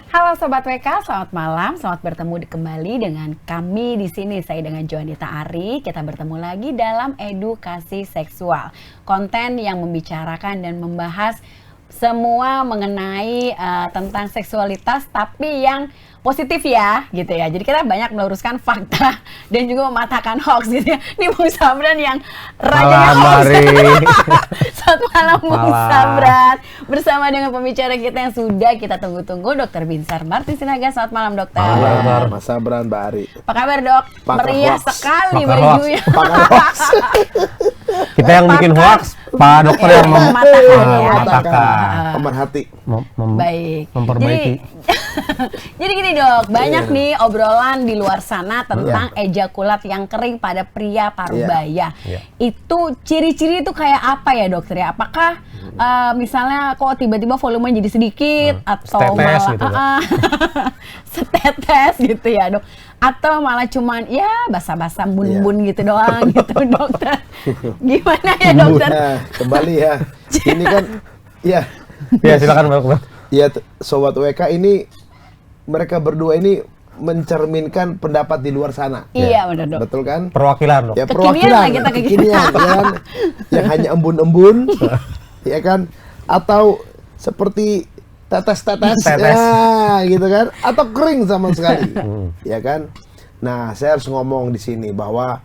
Halo Sobat WK, selamat malam. Selamat bertemu kembali dengan kami di sini. Saya dengan Joanita Ari. Kita bertemu lagi dalam edukasi seksual. Konten yang membicarakan dan membahas semua mengenai tentang seksualitas, tapi yang positif ya, gitu ya. Jadi kita banyak meluruskan fakta dan juga mematahkan hoax, gitu ya. Ini Bung Sabran yang rajanya hoax. Selamat malam Bung Sabran. Bersama dengan pembicara kita yang sudah kita tunggu-tunggu, Dr. Binsar Martin Sinaga. Selamat malam dokter. Malam Mas Sabran, Mbak Ari. Apa kabar dok? Meriah sekali bajunya. Kita yang bikin hoax, Pak Dokter yang mematahkan. Pemerhati. Baik. Memperbaiki. Jadi gini dok, banyak nih obrolan di luar sana tentang ejakulat yang kering pada pria parubaya. Itu ciri-ciri itu kayak apa ya dokter ya? Apakah misalnya kok tiba-tiba volumenya jadi sedikit atau setetes malah gitu, setetes gitu ya dok? Atau malah cuman ya basa-basa bun-bun gitu doang gitu dokter? Gimana ya dokter? Kembali ya. Ini kan ya silakan Mbak. Ya Sobat WK ini, mereka berdua ini mencerminkan pendapat di luar sana. Iya benar dok. Betul kan? Perwakilan dok. Ya Kekinian lah kita kekinian kan? Yang hanya embun-embun, ya kan? Atau seperti tetes-tetes, ya gitu kan? Atau kering sama sekali, ya kan? Nah, saya harus ngomong di sini bahwa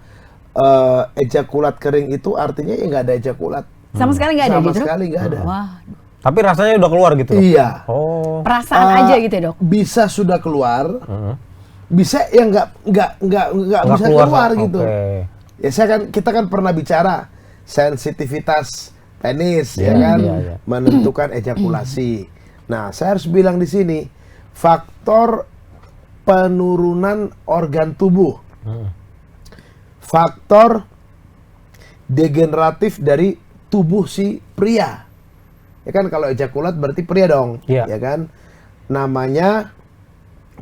ejakulat kering itu artinya ya nggak ada ejakulat. Sama sekali nggak ada gitu? Sama sekali nggak ada. Wah. Tapi rasanya udah keluar gitu dok? Iya. Oh. Perasaan aja gitu ya dok? Bisa sudah keluar, bisa ya nggak bisa keluar gitu. Ya kita kan pernah bicara sensitivitas penis, ya kan, menentukan ejakulasi. Nah, saya harus bilang di sini faktor penurunan organ tubuh, faktor degeneratif dari tubuh si pria. Ya kan, kalau ejakulat berarti pria dong, ya kan? Namanya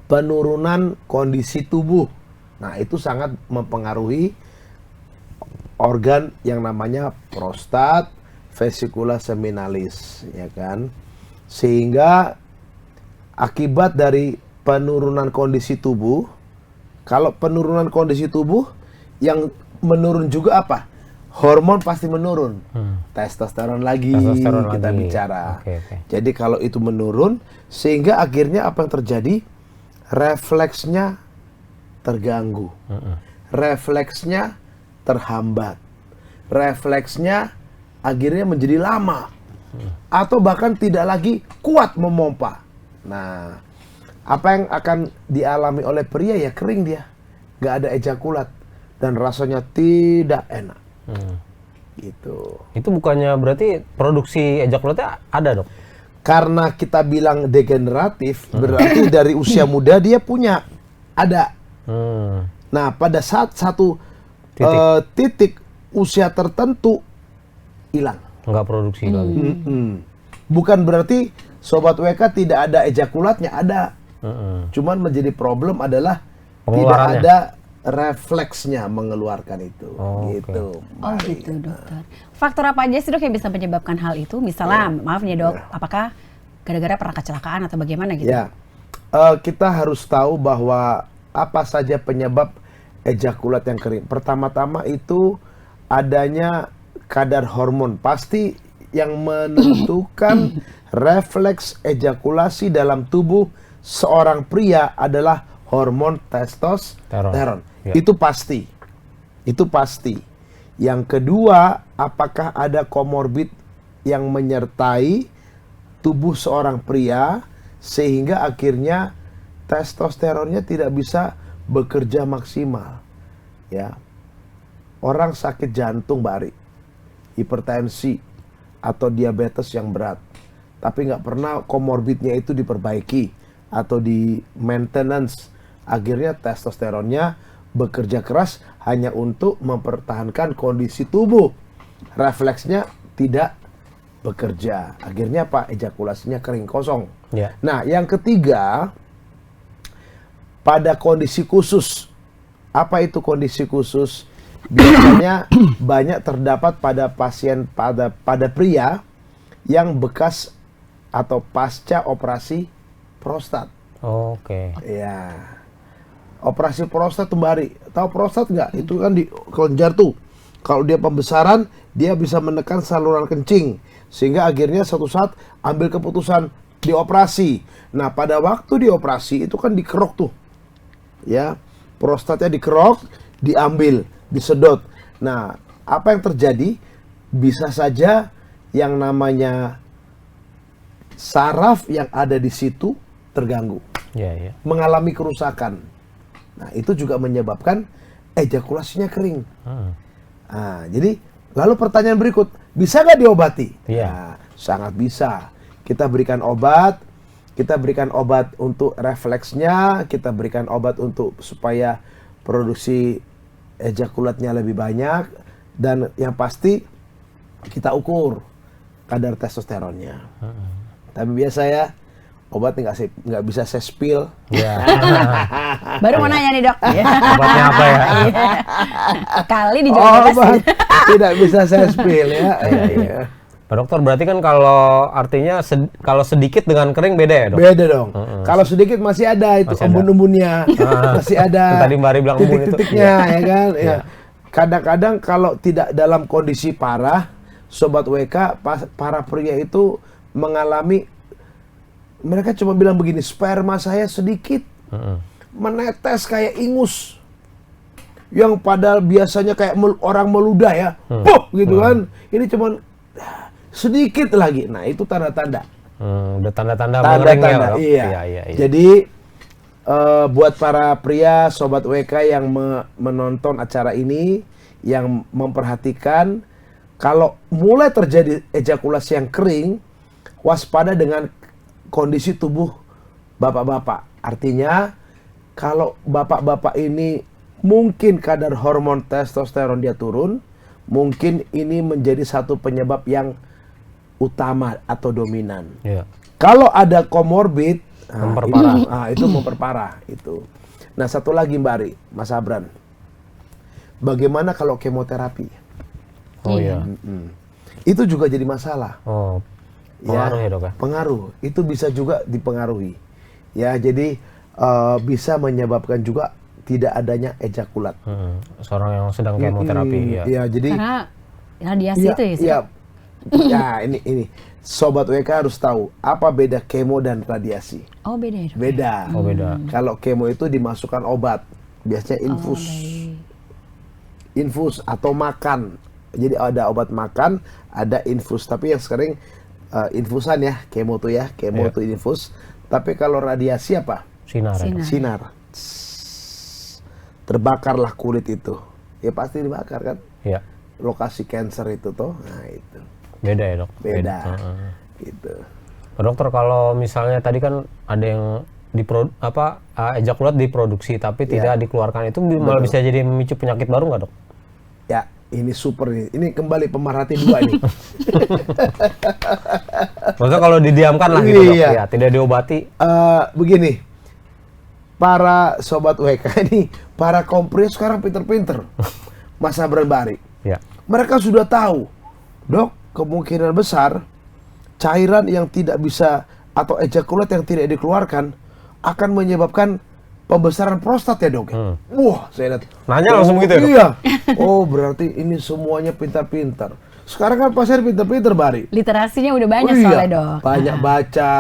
penurunan kondisi tubuh. Nah, itu sangat mempengaruhi organ yang namanya prostat, vesicula seminalis, ya kan? Sehingga akibat dari penurunan kondisi tubuh, kalau penurunan kondisi tubuh yang menurun juga apa? Hormon pasti menurun, testosteron lagi kita bicara. Jadi kalau itu menurun, sehingga akhirnya apa yang terjadi? Refleksnya terganggu, refleksnya terhambat, refleksnya akhirnya menjadi lama, atau bahkan tidak lagi kuat memompa. Nah, apa yang akan dialami oleh pria ya kering dia, nggak ada ejakulat dan rasanya tidak enak. Gitu. Itu bukannya berarti produksi ejakulatnya ada dok? Karena kita bilang degeneratif, berarti dari usia muda dia punya, ada. Nah, pada saat satu titik usia tertentu hilang. Nggak produksi lagi. Bukan berarti Sobat WK tidak ada ejakulatnya, ada. Cuman menjadi problem adalah tidak ada refleksnya mengeluarkan itu. Gitu. Oh gitu dokter. Faktor apa aja sih dok yang bisa menyebabkan hal itu? Misalnya, maaf nih dok, apakah gara-gara pernah kecelakaan atau bagaimana gitu? Ya, kita harus tahu bahwa apa saja penyebab ejakulat yang kering. Pertama-tama itu adanya kadar hormon. Pasti yang menentukan refleks ejakulasi dalam tubuh seorang pria adalah hormon testosteron. Itu pasti. Itu pasti. Yang kedua, apakah ada komorbid yang menyertai tubuh seorang pria sehingga akhirnya testosteronnya tidak bisa bekerja maksimal. Ya. Orang sakit jantung, Mbak Ari, hipertensi atau diabetes yang berat, tapi nggak pernah komorbidnya itu diperbaiki atau di maintenance, akhirnya testosteronnya bekerja keras hanya untuk mempertahankan kondisi tubuh, refleksnya tidak bekerja, akhirnya apa? Ejakulasinya kering kosong. Nah, yang ketiga, pada kondisi khusus. Apa itu kondisi khusus? Biasanya banyak terdapat pada pasien, pada pria yang bekas atau pasca operasi prostat. Oke. Ya. Operasi prostat tuh Mbak Ari. Tahu prostat nggak? Itu kan di kelenjar tuh. Kalau dia pembesaran, dia bisa menekan saluran kencing. Sehingga akhirnya suatu saat ambil keputusan dioperasi. Nah, pada waktu dioperasi itu kan dikerok tuh. Ya, prostatnya dikerok, diambil, disedot. Nah, apa yang terjadi? Bisa saja yang namanya saraf yang ada di situ terganggu. Iya. Mengalami kerusakan. Nah, itu juga menyebabkan ejakulasinya kering. Nah, jadi lalu pertanyaan berikut, bisa nggak diobati? Iya. Nah, sangat bisa. Kita berikan obat untuk refleksnya, kita berikan obat untuk supaya produksi ejakulatnya lebih banyak, dan yang pasti kita ukur kadar testosteronnya. Tapi biasa ya, obat nggak bisa saya spill. Iya. Baru mau nanya nih dok. Obatnya apa ya? Kali dijual Obat tidak bisa saya spill ya. Iya. Pak dokter, berarti kan kalau artinya kalau sedikit dengan kering beda ya dok? Beda dong. Kalau sedikit masih ada itu embun-embunnya, masih ada Tadi Mbak Ari bilang embun itu. titik-titiknya, ya kan. Ya. Kadang-kadang kalau tidak dalam kondisi parah, sobat WK, para pria itu mengalami, mereka cuma bilang begini, sperma saya sedikit, menetes kayak ingus, yang padahal biasanya kayak orang meludah ya, gitu kan. Ini cuma sedikit lagi. Nah, itu tanda-tanda. Udah tanda-tanda mengeringnya, dok. Iya. Jadi buat para pria sobat WK yang menonton acara ini, yang memperhatikan kalau mulai terjadi ejakulasi yang kering, waspada dengan kondisi tubuh bapak-bapak. Artinya kalau bapak-bapak ini mungkin kadar hormon testosteron dia turun, mungkin ini menjadi satu penyebab yang utama atau dominan. Iya. Kalau ada komorbid, Memperparah. itu memperparah itu. Nah, satu lagi Mbak Ari, Mas Abran, bagaimana kalau kemoterapi? Oh iya. Itu juga jadi masalah. Oh, pengaruh ya dok ya? Pengaruh, itu bisa juga dipengaruhi. Ya, jadi bisa menyebabkan juga tidak adanya ejakulat. Seorang yang sedang kemoterapi. Ya, jadi Karena radiasi itu ya sih. Ya, ini sobat WK harus tahu apa beda kemo dan radiasi. Oh beda ya dok? Beda. Oh beda. Kalau kemo itu dimasukkan obat, biasanya infus. Infus atau makan. Jadi ada obat makan, ada infus. Tapi yang sekarang infusan ya, kemo tuh ya, kemo itu infus. Tapi kalau radiasi apa? Sinar. Sinar. Terbakarlah kulit itu. Ya pasti dibakar kan? Iya. Lokasi cancer itu tuh. Nah, itu. Beda ya dok? Beda. Gitu. Pak dokter, kalau misalnya tadi kan ada yang ejakulat diproduksi tapi tidak dikeluarkan, itu malah bisa jadi memicu penyakit baru nggak dok? Ya, ini super nih. Ini kembali pemerhati dua nih. Maksudnya kalau didiamkan lah gitu dok? Iya. Ya, tidak diobati. Begini, para sobat WK ini, para kompres sekarang pinter-pinter. Mas Abran Bari. Ya. Mereka sudah tahu, dok, kemungkinan besar cairan yang tidak bisa atau ejakulat yang tidak dikeluarkan akan menyebabkan pembesaran prostat ya dok. Wah, saya lihat. Nanya langsung gitu ya dok? Iya. Oh, berarti ini semuanya pintar-pintar. Sekarang kan pasien pintar-pintar Bari. Literasinya udah banyak soalnya dok. Banyak baca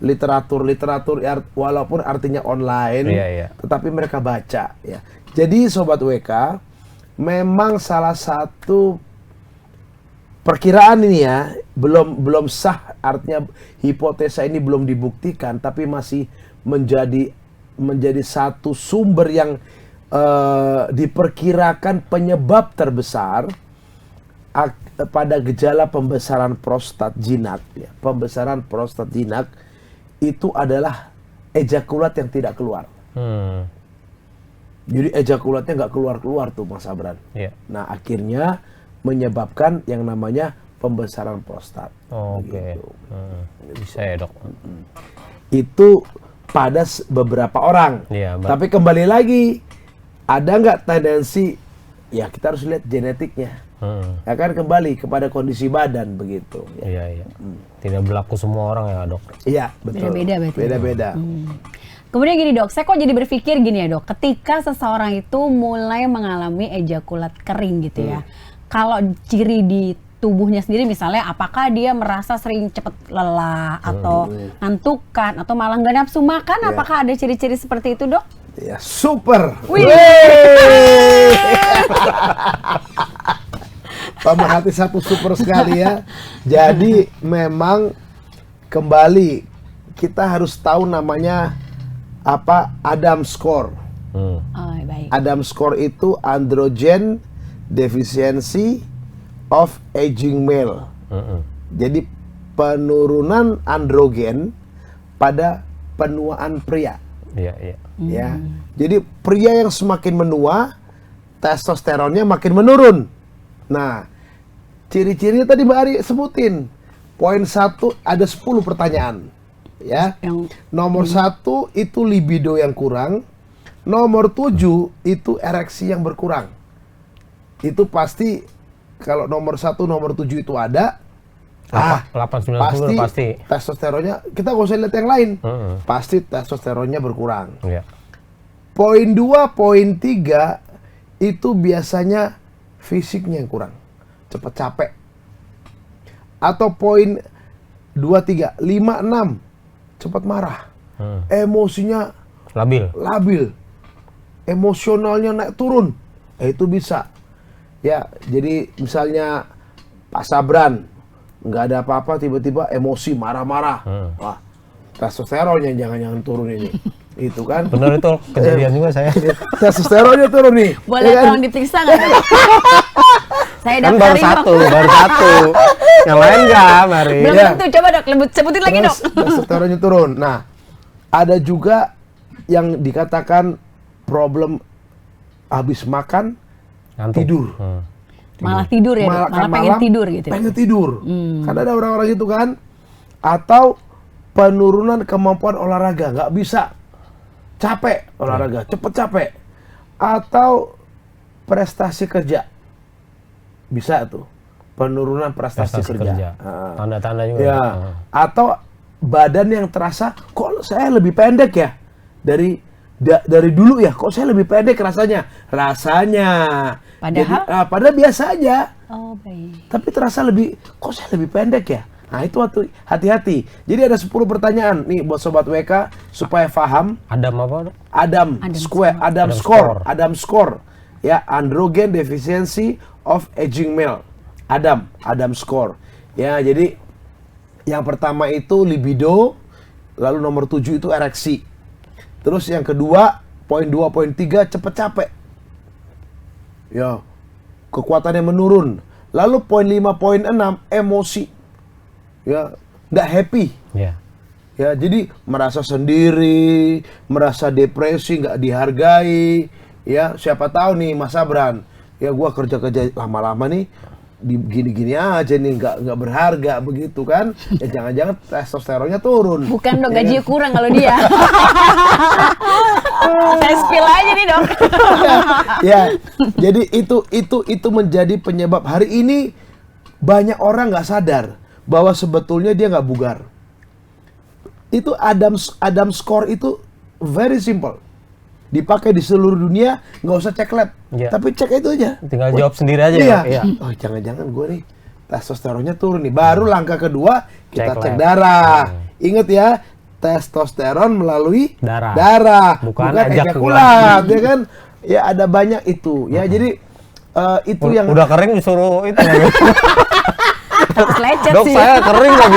literatur walaupun artinya online, tetapi mereka baca ya. Jadi sobat WK, memang salah satu perkiraan ini ya belum sah, artinya hipotesa ini belum dibuktikan, tapi masih menjadi satu sumber yang diperkirakan penyebab terbesar pada gejala pembesaran prostat jinak. Ya. Pembesaran prostat jinak itu adalah ejakulat yang tidak keluar. Jadi ejakulatnya nggak keluar tuh Mas Abran. Yeah. Nah akhirnya menyebabkan yang namanya pembesaran prostat. Oke. Bisa ya dok. Itu pada beberapa orang. Yeah, tapi kembali lagi, ada nggak tendensi? Ya kita harus lihat genetiknya. Ya kan, kembali kepada kondisi badan begitu. Iya. Tidak berlaku semua orang ya dok. Iya betul. Beda-beda berarti. Beda-beda. Kemudian gini dok, saya kok jadi berpikir gini ya dok, ketika seseorang itu mulai mengalami ejakulat kering gitu ya, kalau ciri di tubuhnya sendiri misalnya apakah dia merasa sering cepet lelah atau ngantukan atau malah nggak nafsu makan, apakah ada ciri-ciri seperti itu dok? Ya super. Wih. Pemerhati satu super sekali ya. Jadi memang kembali kita harus tahu namanya apa, Adams score. Oh, baik. Adams score itu androgen deficiency of aging male. Jadi penurunan androgen pada penuaan pria. Iya, iya. Ya. Jadi pria yang semakin menua, testosteronnya makin menurun. Nah, ciri-cirinya tadi Mbak Ari sebutin. Poin 1 ada 10 pertanyaan. Ya. Nomor 1 itu libido yang kurang. Nomor 7 itu ereksi yang berkurang. Itu pasti kalau nomor 1, nomor 7 itu ada. 8-9 pasti. Testosteronnya, kita nggak usah lihat yang lain. Pasti testosteronnya berkurang. Iya. Poin 2, poin 3 itu biasanya fisiknya yang kurang, cepat capek. Atau poin 2, 3, 5, 6 cepat marah, emosinya labil, emosionalnya naik turun, itu bisa. Ya, jadi misalnya Pak Sabran nggak ada apa-apa tiba-tiba emosi marah-marah, wah testosteronnya jangan-jangan turun ini. Itu kan benar, itu kejadian juga saya. Testosteronnya turun nih. Boleh ya kan? tolong diperiksa nggak? Saya Kan baru daftarin satu. Yang lain nggak, Mari. Belum Ya. tentu, coba dok, sebutin lagi dok. Testosteronnya turun. Nah, ada juga yang dikatakan problem habis makan Ngantuk. tidur. Malah tidur ya dok, malah pengen malam, tidur gitu. Pengen tidur. Kan ada orang-orang gitu kan. Atau penurunan kemampuan olahraga, nggak bisa. Capek olahraga, cepet capek. Atau prestasi kerja. Bisa tuh. Penurunan prestasi kerja. Tanda-tanda juga. Ya. Atau badan yang terasa, kok saya lebih pendek ya? Dari dulu ya, kok saya lebih pendek rasanya? Padahal? Padahal biasa aja. Oh baik. Tapi terasa kok saya lebih pendek ya? Nah itu hati-hati. Jadi ada 10 pertanyaan nih buat Sobat WK supaya paham. Adam apa? Adam score. Ya, androgen deficiency of aging male. Adam score. Ya, jadi yang pertama itu libido, lalu nomor 7 itu ereksi. Terus yang kedua, poin 2, poin 3 cepet capek. Ya, kekuatannya menurun. Lalu poin 5, poin 6 emosi. Ya, nggak happy. Iya. Ya, jadi merasa sendiri, merasa depresi, nggak dihargai. Ya, siapa tahu nih Mas Sabran, ya gua kerja lama-lama nih gini-gini aja nih, nggak berharga begitu kan? Ya jangan-jangan testosteronnya turun. Bukan dok, gajinya kurang kalau dia. Saya spill aja nih dok. Ya, jadi itu menjadi penyebab hari ini banyak orang nggak sadar bahwa sebetulnya dia nggak bugar. Itu Adam score itu very simple. Dipakai di seluruh dunia, nggak usah cek lab, tapi cek itu aja. Tinggal jawab sendiri aja. Iya. Ya? Oh jangan-jangan gue nih testosteronnya turun nih. Baru langkah kedua kita cek lab. darah. Ingat ya, testosteron melalui darah, bukan ejakulat, ya kan? Ya ada banyak itu. Ya jadi itu yang udah kering disuruh itu. Lecet Dok, sih. saya kering nggak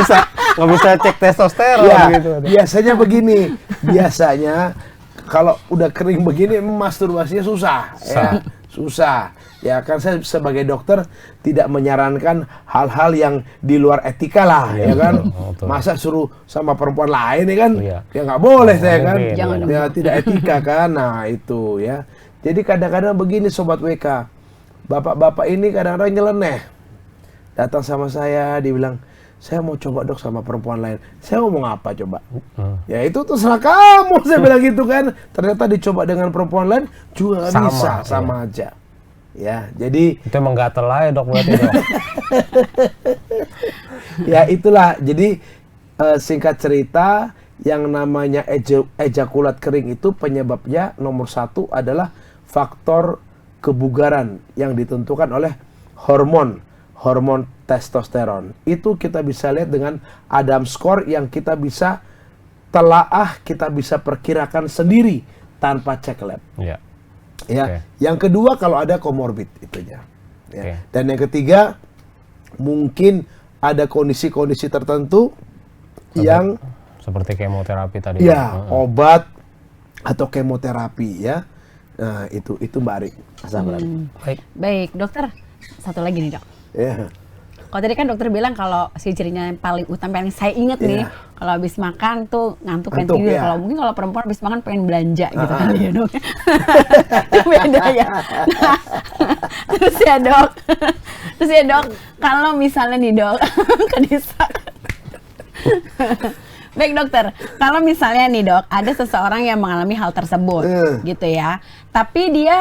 bisa cek testosteron ya, gitu. biasanya begini. Biasanya kalau udah kering begini masturbasinya susah. Ya kan saya sebagai dokter tidak menyarankan hal-hal yang di luar etika lah, ya kan. Masa suruh sama perempuan lain ya kan? Ya nggak boleh saya kan. Ya tidak etika kan. Nah itu ya. Jadi kadang-kadang begini Sobat WK. Bapak-bapak ini kadang-kadang nyeleneh. Datang sama saya, dibilang, saya mau coba dok sama perempuan lain. Saya ngomong apa coba? Ya itu terserah kamu, saya bilang gitu kan. Ternyata dicoba dengan perempuan lain juga nggak bisa, sama aja. Ya, jadi itu emang gatel aja dok berarti dok. Ya itulah. Jadi singkat cerita, yang namanya ejakulat kering itu penyebabnya nomor 1 adalah faktor kebugaran yang ditentukan oleh hormon testosteron. Itu kita bisa lihat dengan Adams score yang kita bisa telaah, kita bisa perkirakan sendiri tanpa cek lab. Ya. Yang kedua kalau ada komorbid itunya. Ya. Dan yang ketiga mungkin ada kondisi-kondisi tertentu yang seperti kemoterapi tadi. Ya, obat atau kemoterapi ya. Nah, itu Mbak Ari. Baik, dokter. Satu lagi nih, Dok. Ya. Kalau tadi kan dokter bilang kalau si cirinya yang paling utama yang saya ingat nih, kalau habis makan tuh ngantuk pengen tidur. Kalau mungkin kalau perempuan habis makan pengen belanja gitu kan ya, Dok. Itu beda ya. Nah, terus ya dok, kalau misalnya nih Dok, Kadisa. Baik dokter, kalau misalnya nih Dok, ada seseorang yang mengalami hal tersebut, gitu ya. Tapi dia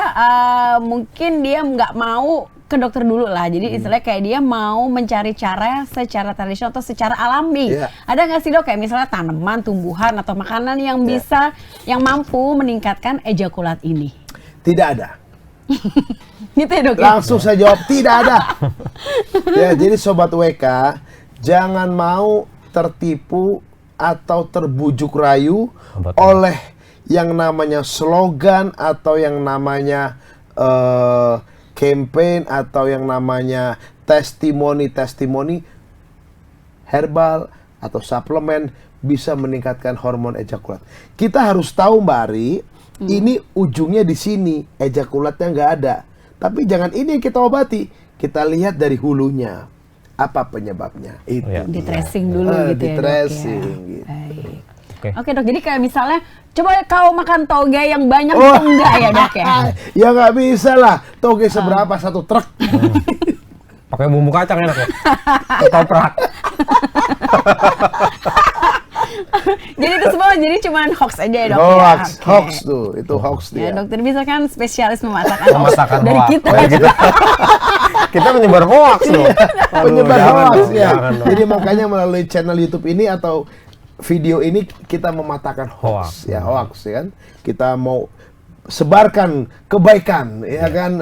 mungkin dia nggak mau ke dokter dulu lah. Jadi istilahnya kayak dia mau mencari cara secara tradisional atau secara alami. Ada nggak sih Dok kayak misalnya tanaman, tumbuhan atau makanan yang bisa, yang mampu meningkatkan ejakulat ini? Tidak ada. Gitu ya Dok? Langsung saya jawab tidak ada. Ya, jadi Sobat WK jangan mau tertipu atau terbujuk rayu oleh yang namanya slogan atau yang namanya campaign atau yang namanya testimoni herbal atau suplemen bisa meningkatkan hormon ejakulat. Kita harus tahu Mbak Ari, ini ujungnya di sini, ejakulatnya nggak ada. Tapi jangan ini yang kita obati, kita lihat dari hulunya. Apa penyebabnya? Itu di tracing dulu gitu ya, di tracing Dok, ya. gitu. Oke Dok, jadi kayak misalnya coba kau makan toge yang banyak enggak ya Dok ya? Ya nggak bisa lah, toge seberapa satu truk. Pakai bumbu kacang enak ya? Ketoprak. Jadi itu semua jadi cuman hoax aja ya Dok? Hoax tuh, itu hoax dia. Ya, dokter bisa kan spesialis mematahkan dari kita. Kita menyebar hoax loh. Menyebar hoax ya. Jadi makanya melalui channel YouTube ini atau video ini kita mematahkan hoax ya, hoax ya kan. Kita mau sebarkan kebaikan ya kan,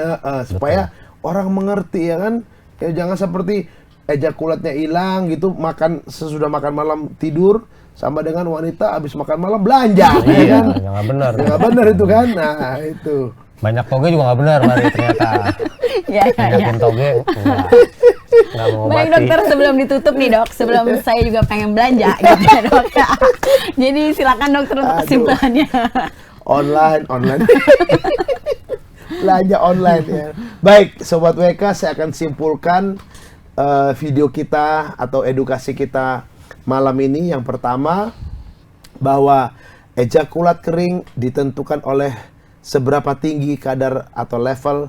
supaya orang mengerti ya kan. Ya jangan seperti ejakulatnya hilang gitu, makan sesudah makan malam tidur sama dengan wanita habis makan malam belanja ya kan. Nggak benar. Nggak benar itu kan. Nah, itu. Banyak toge juga nggak benar Mari ternyata. Banyakin toge nggak mau Baik dokter, sebelum ditutup nih Dok, sebelum saya juga pengen belanja gitu ya Dok. Jadi silakan dokter untuk kesimpulannya. Online. Belanja online ya. Baik, Sobat WK, saya akan simpulkan video kita atau edukasi kita malam ini. Yang pertama, bahwa ejakulat kering ditentukan oleh seberapa tinggi kadar atau level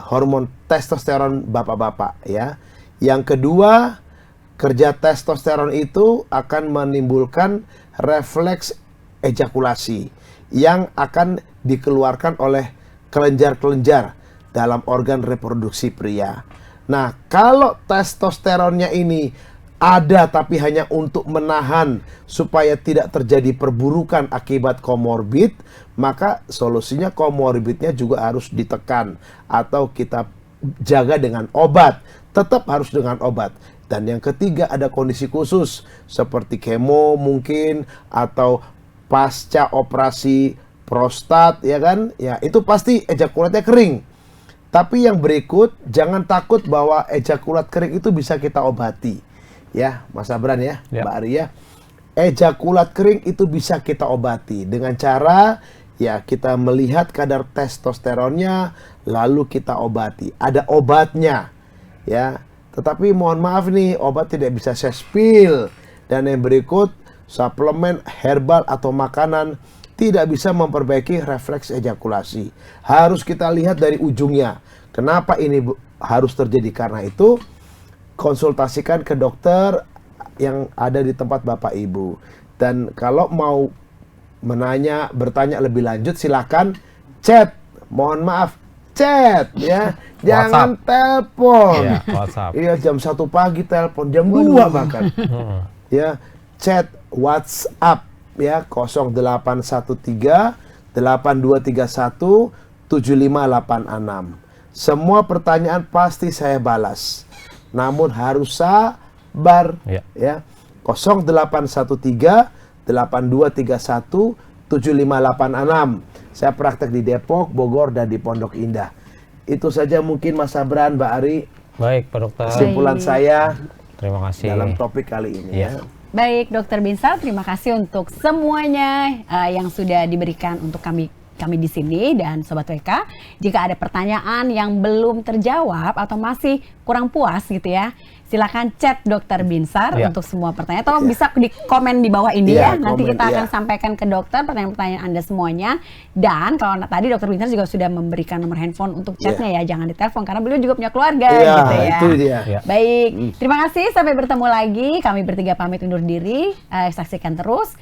hormon testosteron bapak-bapak ya. Yang kedua, kerja testosteron itu akan menimbulkan refleks ejakulasi yang akan dikeluarkan oleh kelenjar-kelenjar dalam organ reproduksi pria. Nah, kalau testosteronnya ini ada tapi hanya untuk menahan supaya tidak terjadi perburukan akibat komorbid, maka solusinya komorbidnya juga harus ditekan atau kita jaga dengan obat. Tetap harus dengan obat. Dan yang ketiga, ada kondisi khusus seperti kemo mungkin atau pasca operasi prostat ya kan? Ya, itu pasti ejakulatnya kering. Tapi yang berikut, jangan takut bahwa ejakulat kering itu bisa kita obati. Ya, Mas Abran ya, Mbak Ari ya. Ejakulat kering itu bisa kita obati dengan cara ya kita melihat kadar testosteronnya lalu kita obati. Ada obatnya. Ya. Tetapi mohon maaf nih, obat tidak bisa saya spill. Dan yang berikut, suplemen herbal atau makanan tidak bisa memperbaiki refleks ejakulasi. Harus kita lihat dari ujungnya. Kenapa ini harus terjadi? Karena itu konsultasikan ke dokter yang ada di tempat Bapak Ibu. Dan kalau mau bertanya lebih lanjut, silakan chat. Mohon maaf, chat ya. Jangan telepon. Iya, WhatsApp. Iya, jam 1 pagi telepon, jam 2 bahkan. Ya, chat WhatsApp ya 0813 8231 7586. Semua pertanyaan pasti saya balas. Namun harus sabar ya. 0813 8231 7586. Saya praktek di Depok, Bogor, dan di Pondok Indah. Itu saja mungkin Mas Sabran, Mbak Ari. Baik, Pak Dokter. Kesimpulan saya terima kasih dalam topik kali ini ya. Baik, Dokter Binsar, terima kasih untuk semuanya yang sudah diberikan untuk kami di sini dan Sobat WK. Jika ada pertanyaan yang belum terjawab atau masih kurang puas gitu ya, silakan chat Dokter Binsar untuk semua pertanyaan atau bisa di komen di bawah ini ya. Nanti kita akan sampaikan ke dokter pertanyaan-pertanyaan Anda semuanya. Dan kalau tadi Dokter Binsar juga sudah memberikan nomor handphone untuk chatnya ya, jangan ditelepon karena beliau juga punya keluarga gitu ya. Itu dia. Baik, terima kasih, sampai bertemu lagi. Kami bertiga pamit undur diri. Saksikan terus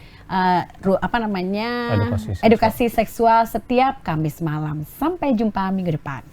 edukasi seksual setiap Kamis malam. Sampai jumpa minggu depan.